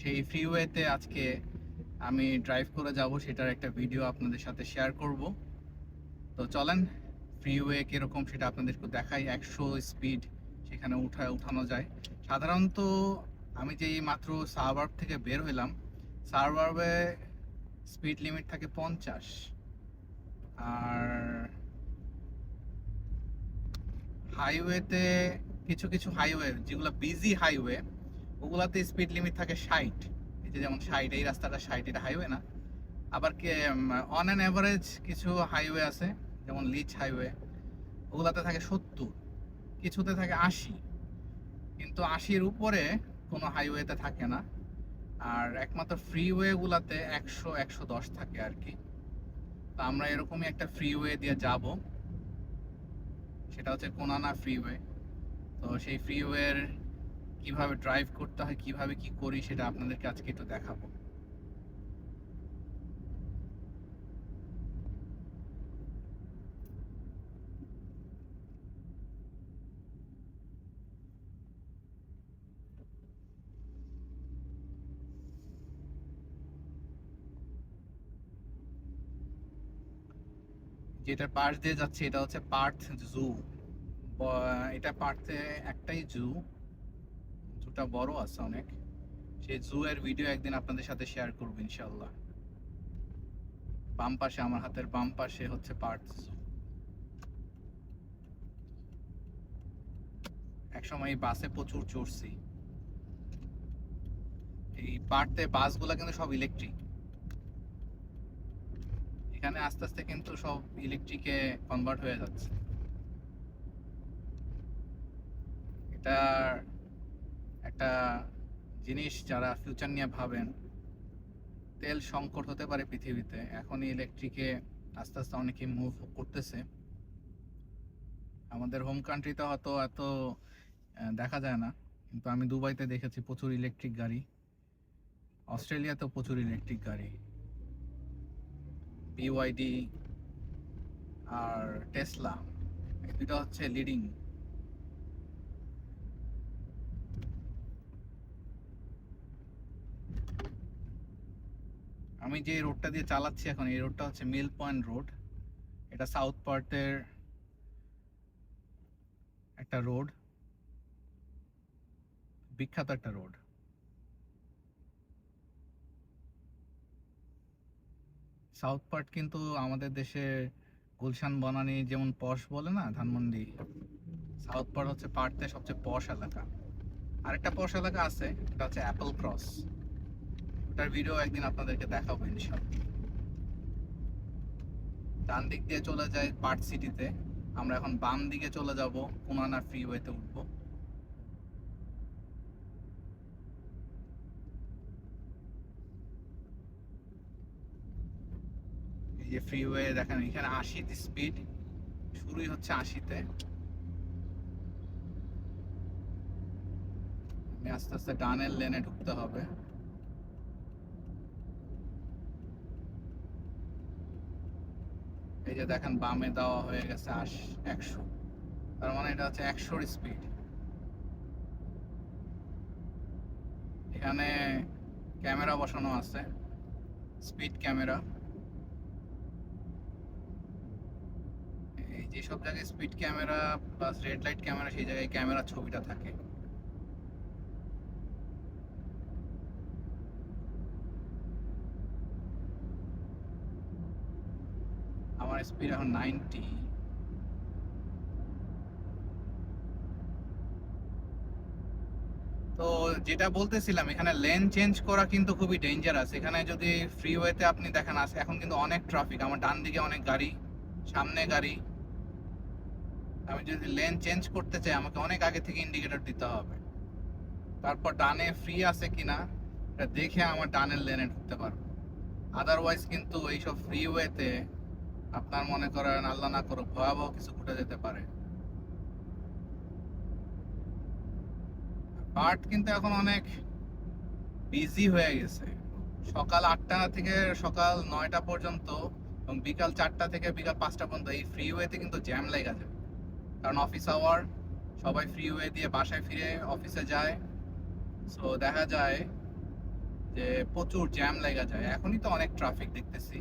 সেই ফ্রিওয়েতে আজকে আমি ড্রাইভ করে যাব, সেটার একটা ভিডিও আপনাদের সাথে শেয়ার করব। তো চলেন, ফ্রিওয়ে কিরকম সেটা আপনাদেরকে দেখাই। 100 স্পিড সেখানে উঠানো যায় সাধারণত। আমি যেই মাত্র সাবার্ব থেকে বের হইলাম, সাবার্বে স্পিড লিমিট থাকে 50। আর হাইওয়েতে কিছু কিছু হাইওয়ে যেগুলো বিজি হাইওয়ে, ওগুলাতে স্পিড লিমিট থাকে 60। এই যে যেমন 60, এই রাস্তাটা 60, এটা হাইওয়ে না। আবার অন অ্যান অ্যাভারেজ কিছু হাইওয়ে আছে, যেমন লিচ হাইওয়ে, ওগুলাতে থাকে 70, কিছুতে থাকে 80, কিন্তু 80-এর উপরে কোনো হাইওয়েতে থাকে না। আর একমাত্র ফ্রিওয়ে গুলাতে 100-110 থাকে আর কি। তো আমরা এরকমই একটা ফ্রিওয়ে দিয়ে যাব, সেটা হচ্ছে কোনানা ফ্রিওয়ে। তো সেই ফ্রিওয়ের কিভাবে ড্রাইভ করতে হয়, কিভাবে কি করি, সেটা আপনাদেরকে আজকে একটু দেখাবো। যেটার পাশ দিয়ে যাচ্ছে এটা হচ্ছে পার্থ জু। এটা পার্থে একটাই জুটা বড় আছে অনেক। সেই জু এর ভিডিও একদিন আপনাদের সাথে শেয়ার করবো ইনশাল্লাহ। বাম পাশে, আমার হাতের বাম পাশে হচ্ছে পার্থ জু। একসময় এই বাসে প্রচুর চড়ছি। এই পার্থে বাসগুলো কিন্তু সব ইলেকট্রিক। এখানে আস্তে আস্তে কিন্তু সব ইলেকট্রিকে কনভার্ট হয়ে যাচ্ছে। এটা একটা জিনিস, যারা ফিউচার নিয়ে ভাবেন, তেল সংকট হতে পারে পৃথিবীতে, এখনই ইলেকট্রিকে আস্তে আস্তে অনেকে মুভ করতেছে। আমাদের হোম কান্ট্রিতে হয়তো এত দেখা যায় না, কিন্তু আমি দুবাইতে দেখেছি প্রচুর ইলেকট্রিক গাড়ি, অস্ট্রেলিয়াতেও প্রচুর ইলেকট্রিক গাড়ি, বিওয়াইডি আর টেসলা, এই দুটো হচ্ছে লিডিং। আমি যে রোডটা দিয়ে চালাচ্ছি এখন, এই রোডটা হচ্ছে মিল পয়েন্ট রোড। এটা সাউথ পার্টের একটা রোড, বিখ্যাত একটা রোড। সাউথ পার্ট কিন্তু আমাদের দেশে গুলশান বনানী যেমন পশ বলে না, ধানমন্ডি, সাউথ পার্ট হচ্ছে পার্টতে সবচেয়ে পশ এলাকা। আরেকটা পশ এলাকা আছে, এটা হচ্ছে অ্যাপল ক্রস। ওটার ভিডিও একদিন আপনাদেরকে দেখাবো ইনশাআল্লাহ। ডান দিক দিয়ে চলে যায় পার্ট সিটিতে, আমরা এখন বাম দিকে চলে যাব, কুনানা ফ্রিওয়েতে উঠবো। এই যে ফ্রিওয়ে দেখেন, এখানে 80 স্পিড, শুরুই হচ্ছে 80-তে। আমি আস্তে আস্তে ডানের লেনে ঢুকতে হবে। এই যে দেখেন বামে দেওয়া হয়ে গেছে 100, তার মানে এটা হচ্ছে 100-র স্পিড। এখানে ক্যামেরা বসানো আছে, স্পিড ক্যামেরা। এই যেসব জায়গায় speed camera plus red light camera, সেই জায়গায় ক্যামেরা ছবিটা থাকে। আমার স্পিড এখন 90। তো যেটা বলতেছিলাম, এখানে লেন চেঞ্জ করা কিন্তু খুবই ডেঞ্জারাস। এখানে যদি ফ্রিওয়েতে আপনি দেখেন এখন কিন্তু অনেক ট্রাফিক, আমার ডান দিকে অনেক গাড়ি, সামনে গাড়ি। আমি যদি লেন চেঞ্জ করতে চাই আমাকে অনেক আগে থেকে ইন্ডিকেটর দিতে হবে, তারপর ডানে ফ্রি আছে কিনা এটা দেখে আমার ডানের লেনে ঢুকতে পারবো। আদারওয়াইজ কিন্তু এইসব ফ্রিওয়েতে আপনার মনে করেন আল্লাহ না করুক ভয়াবহ কিছু ঘটে যেতে পারে। বাট কিন্তু এখন অনেক বিজি হয়ে গেছে। সকাল 8টা থেকে সকাল 9টা পর্যন্ত এবং বিকাল 4টা থেকে বিকাল 5টা পর্যন্ত এই ফ্রিওয়েতে কিন্তু জ্যাম লেগে যায়, কারণ অফিস আওয়ার, সবাই ফ্রিওয়ে দিয়ে বাসায় ফিরে অফিসে যায়। সো দেখা যায় যে প্রচুর জ্যাম লেগে যায়। এখনই তো অনেক ট্রাফিক দেখতেছি।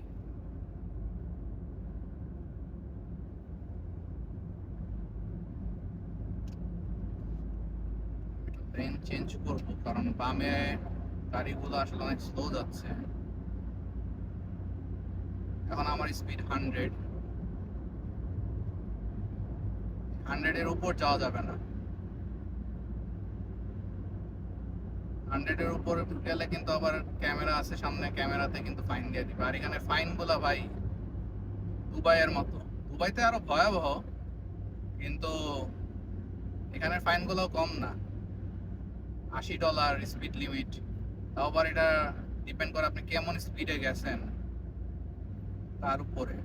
লেন চেঞ্জ করব কারণ বামে গাড়িগুলো আসলে অনেক স্লো যাচ্ছে। এখন আমার স্পিড 100 এর উপর যাওয়া যাবে না। 100 এর উপর গেলে কিন্তু আবার ক্যামেরা আছে সামনে, ক্যামেরাতে কিন্তু ফাইন দিয়ে দিবে। আর এখানে ফাইন গুলা ভাই দুবাইয়ের মতো, দুবাইতে আরো ভয়াবহ, কিন্তু এখানে ফাইন গুলো কম না। $80 স্পিড লিমিট। তাও আবার এটা ডিপেন্ড করে আপনি কেমন স্পিডে গেছেন তার উপরে।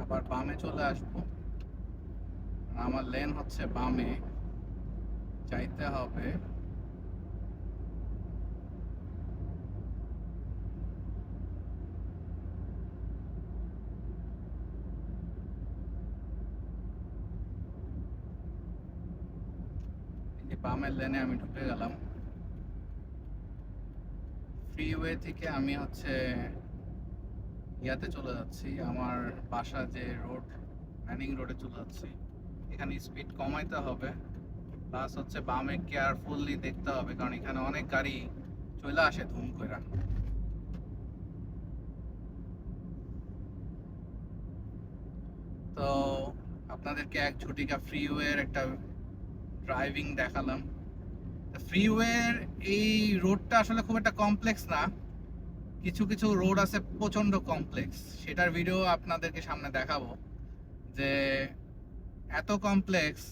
আবার বামে চলে আসবো, আমার লেন হচ্ছে বামে, চাইতে হবে। বামের লেনে আমি ঢুকে গেলাম। ফ্রিওয়ে থেকে আমি হচ্ছে ইয়াতে চলে যাচ্ছি, আমার বাসা যে রোড, ম্যানিং রোডে চলে যাচ্ছি। এখানে স্পিড কমাইতে হবে, প্লাস হচ্ছে বামে কেয়ারফুলি দেখতে হবে, কারণ এখানে অনেক গাড়ি চলে আসে ধুম করে। তো আপনাদেরকে এক ঝুটিকা ফ্রিওয়ের একটা ড্রাইভিং দেখালাম। ফ্রিওয়ের এই রোডটা আসলে খুব একটা কমপ্লেক্স না, কিছু কিছু রোড আছে প্রচন্ড কমপ্লেক্স, সেটার ভিডিও আপনাদেরকে সামনে দেখাবো। যে এত কমপ্লেক্স,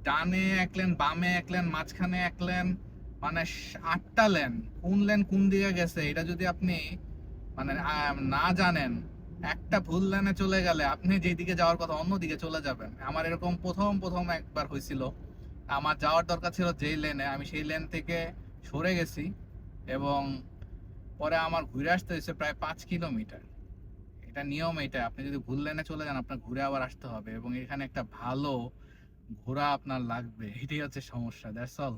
ডানে এক লেন, বামে এক লেন, মাঝখানে এক লেন, মানে 8টা লেন, কোন লেন কোন দিকে গেছে এটা যদি আপনি মানে না জানেন, একটা ভুল লেনে চলে গেলে আপনি যেদিকে যাওয়ার কথা অন্য দিকে চলে যাবেন। আমার এরকম প্রথম প্রথম একবার হয়েছিল, আমার যাওয়ার দরকার ছিল যেই লেনে, আমি সেই লেন থেকে সরে গেছি এবং পরে আমার ঘুরে আসতে হয়েছে প্রায় 5 কিলোমিটার। এটা নিয়ম, এটা আপনি যদি ভুল লেনে চলে যান আপনার ঘুরে আবার আসতে হবে, এবং এখানে একটা ভালো ঘোড়া আপনার লাগবে, এটাই হচ্ছে সমস্যা। That's all.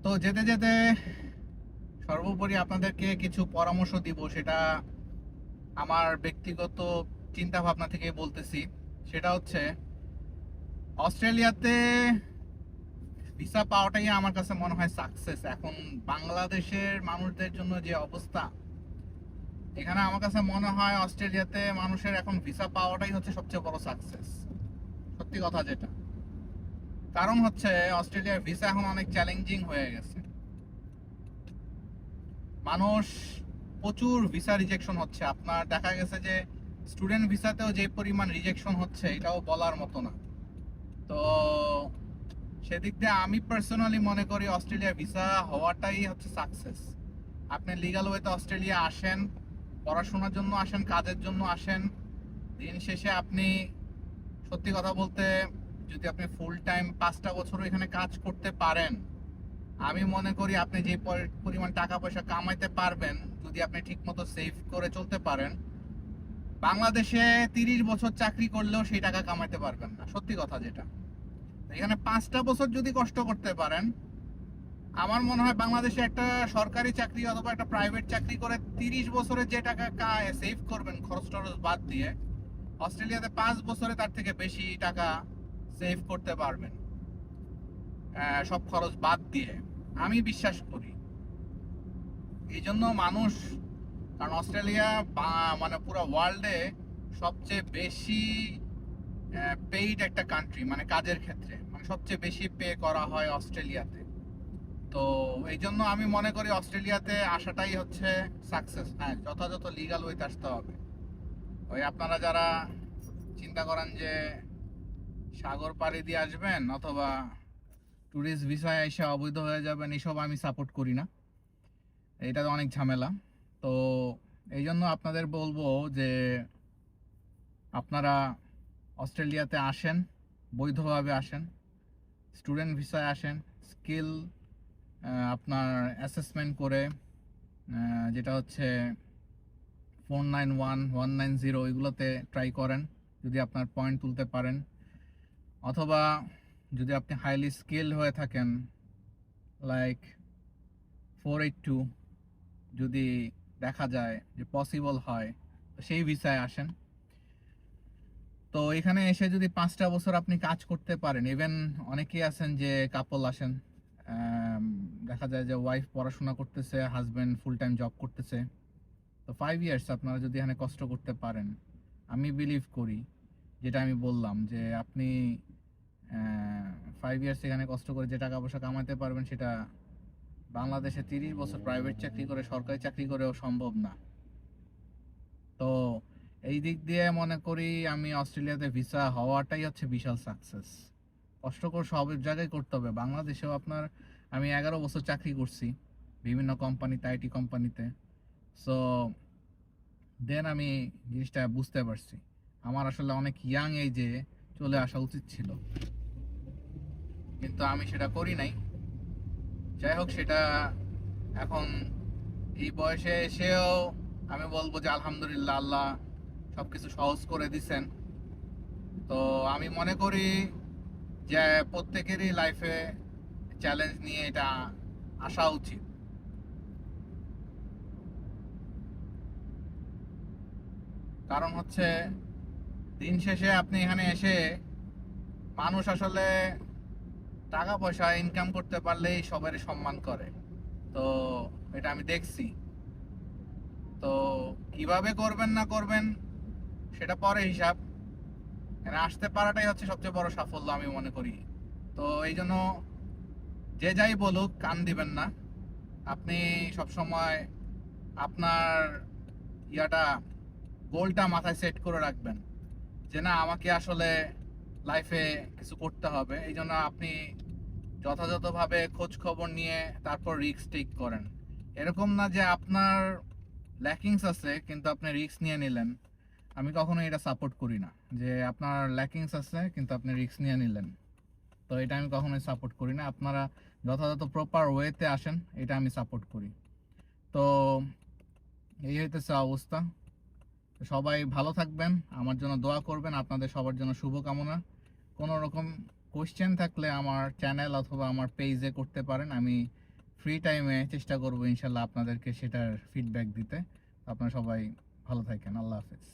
তো যেতে যেতে সর্বোপরি আপনাদেরকে কিছু পরামর্শ দিব, সেটা আমার ব্যক্তিগত চিন্তা ভাবনা থেকে বলতেছি। সেটা হচ্ছে অস্ট্রেলিয়াতে ভিসা পাওয়াটাই আমার কাছে মনে হয় সাকসেস। এখন বাংলাদেশের মানুষদের জন্য যে অবস্থা, এখানে আমার কাছে মনে হয় অস্ট্রেলিয়াতে মানুষের এখন ভিসা পাওয়াটাই হচ্ছে সবচেয়ে বড় সাকসেস, সত্যি কথা যেটা। কারণ হচ্ছে অস্ট্রেলিয়ার ভিসা এখন অনেক চ্যালেঞ্জিং হয়ে গেছে, মানুষ প্রচুর ভিসা রিজেকশন হচ্ছে। আপনার দেখা গেছে যে স্টুডেন্ট ভিসাতেও যে পরিমাণ রিজেকশন হচ্ছে এটাও বলার মতো না। তো তো সেদিক দিয়ে আমি পার্সোনালি মনে করি অস্ট্রেলিয়া ভিসা হওয়াটাই হচ্ছে সাকসেস। আপনি লিগ্যাল ওয়েতে অস্ট্রেলিয়া আসেন, পড়াশোনার জন্য আসেন, কাজের জন্য আসেন, দিন শেষে আপনি সত্যি কথা বলতে যদি আপনি ফুল টাইম 5টা বছর এখানে কাজ করতে পারেন, আমি মনে করি আপনি যে পরিমাণ টাকা পয়সা কামাইতে পারবেন যদি আপনি ঠিক মতো সেভ করে চলতে পারেন, বাংলাদেশে 30 বছর চাকরি করলেও সেই টাকা কামাইতে পারবেন না, সত্যি কথা যেটা। এখানে 5টা বছর যদি কষ্ট করতে পারেন, আমার মনে হয় বাংলাদেশে একটা সরকারি চাকরি অথবা একটা প্রাইভেট চাকরি করে 30 বছরে যে টাকা সেভ করবেন খরচ টরচ বাদ দিয়ে, অস্ট্রেলিয়াতে 5 বছরে তার থেকে বেশি টাকা সেভ করতে পারবেন, সব খরচ বাদ দিয়ে, আমি বিশ্বাস করি। এই জন্য মানুষ, কারণ অস্ট্রেলিয়া মানে পুরো ওয়ার্ল্ডে সবচেয়ে বেশি পেইড একটা কান্ট্রি, মানে কাজের ক্ষেত্রে মানে সবচেয়ে বেশি পে করা হয় অস্ট্রেলিয়াতে। তো এই জন্য আমি মনে করি অস্ট্রেলিয়াতে আসাটাই হচ্ছে সাকসেস। হ্যাঁ, যথাযথ লিগাল ওয়েতে আসতে হবে। ওই আপনারা যারা চিন্তা করেন যে সাগর পাড়ি দিয়ে আসবেন অথবা ট্যুরিস্ট ভিসায় এসে অবৈধ হয়ে যাবেন, এসব আমি সাপোর্ট করি না, এটা তো অনেক ঝামেলা। তো এই জন্য আপনাদের বলবো যে আপনারা অস্ট্রেলিয়াতে আসেন, বৈধভাবে আসেন, স্টুডেন্ট ভিসায় আসেন, স্কিল আপনার অ্যাসেসমেন্ট করে, যেটা হচ্ছে 491, 190 এগুলোতে ট্রাই করেন যদি আপনার পয়েন্ট তুলতে পারেন, অথবা যদি আপনি হাইলি স্কিলড হয়ে থাকেন লাইক 482, যদি দেখা যায় যে পসিবল হয় সেই ভিসায় আসেন। তো এখানে এসে যদি 5টা বছর আপনি কাজ করতে পারেন, ইভেন অনেকেই আছেন যে কাপল আসেন, দেখা যায় যে ওয়াইফ পড়াশোনা করতেছে, হাজব্যান্ড ফুল টাইম জব করতেছে, তো 5 ইয়ার্স আপনারা যদি এখানে কষ্ট করতে পারেন, আমি বিলিভ করি যেটা আমি বললাম যে আপনি 5 ইয়ার্স এখানে কষ্ট করে যে টাকা পয়সা কামাতে পারবেন সেটা বাংলাদেশে 30 বছর প্রাইভেট চাকরি করে, সরকারি চাকরি করেও সম্ভব না। তো এই দিক দিয়ে মনে করি আমি অস্ট্রেলিয়াতে ভিসা হওয়াটাই হচ্ছে বিশাল সাকসেস। কষ্ট করে সব জায়গায় করতে হবে, বাংলাদেশেও আপনার, আমি 11 বছর চাকরি করছি বিভিন্ন কোম্পানিতে, আইটি কোম্পানিতে। সো দেন আমি জিনিসটা বুঝতে পারছি আমার আসলে অনেক ইয়াং এজে চলে আসা উচিত ছিল, কিন্তু আমি সেটা করি নাই। যাই হোক, সেটা এখন এই বয়সে এসেও আমি বলবো যে আলহামদুলিল্লাহ, আল্লাহ সবকিছু সহজ করে দিছেন। তো আমি মনে করি যে প্রত্যেকেরই লাইফে চ্যালেঞ্জ নিয়ে এটা আসা উচিত। কারণ হচ্ছে দিন শেষে আপনি এখানে এসে, মানুষ আসলে টাকা পয়সা ইনকাম করতে পারলেই সবারই সম্মান করে, তো এটা আমি দেখছি। তো কিভাবে করবেন না করবেন সেটা পরে হিসাব, এখানে আসতে পারাটাই হচ্ছে সবচেয়ে বড় সাফল্য আমি মনে করি। তো এই জন্য যে যাই বলুক কান দিবেন না, আপনি সবসময় আপনার ইয়াটা, গোলটা মাথায় সেট করে রাখবেন যে না, আমাকে আসলে লাইফে কিছু করতে হবে। এই জন্য আপনি যথাযথভাবে খোঁজ খবর নিয়ে তারপর রিস্ক টেক করেন। এরকম না যে আপনার ল্যাকিংস আছে কিন্তু আপনি রিস্ক নিয়ে নিলেন, আমি কখনো এটা সাপোর্ট করি না। যে আপনার ল্যাকিংস আছে কিন্তু আপনি রিস্ক নিয়ে নিলেন, তো এটা আমি কখনোই সাপোর্ট করি না। আপনারা যথাযথ প্রপার ওয়েতে আসেন, এটা আমি সাপোর্ট করি। তো এই হইতেছে অবস্থা। সবাই ভালো থাকবেন, আমার জন্য দোয়া করবেন, আপনাদের সবার জন্য শুভকামনা। কোনো রকম কোশ্চেন থাকলে আমার চ্যানেল অথবা আমার পেজে করতে পারেন, আমি ফ্রি টাইমে চেষ্টা করব ইনশাল্লাহ আপনাদেরকে সেটার ফিডব্যাক দিতে। আপনারা সবাই ভালো থাকেন, আল্লাহ হাফেজ।